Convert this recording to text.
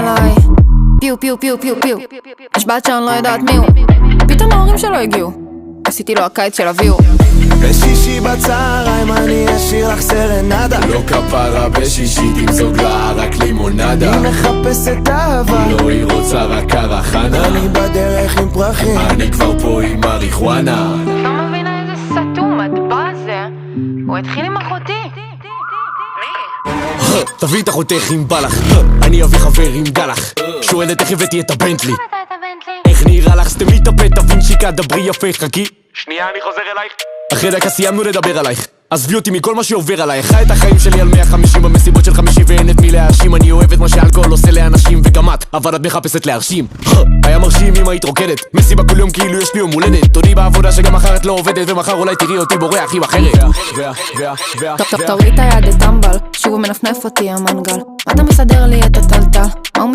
עליי פיו פיו פיו פיו פיו השבעת שאני לא יודעת מי הוא פתאום ההורים שלו הגיעו עשיתי לו הקיץ של אביהו בשישי בצהריים אני אשאיר לך סרנדה לא כפרה בשישית עם זוגלה רק לימונדה היא מחפשת אהבה לא היא רוצה רק קרחנה אני בדרך עם פרחים אני כבר פה עם מריחואנה לא מבינה איזה סתום הדבר הזה הוא התחיל עם אחותי תביא את אחותך אם בא לך אני אביא חבר עם גלח שואלת איך הבאתי את הבנטלי איך נראה לך סתמי את הפה תבין שיקה דברי יפה חכי שנייה אני חוזר אלייך אחרי דקה סיימנו לדבר עלייך עזבי אותי מכל מה שעובר עלייך חי את החיים שלי על 150 במסיבות של 50 ואין את מי להאשים אני אוהב את מה שאלכוהול עושה לאנשים וגם את אבל את מחפשת להרשים היה מרשים אם היית רוקדת מסיבה כל יום כאילו יש לי יום הולדת תודי בעבודה שגם מחר את לא עובדת ומחר אולי תראי אותי בורח עם אחרת תוריד את היד את טמבל שוב הוא מנפנף אותי המנגל אתה מסדר לי את הטלטל מה הוא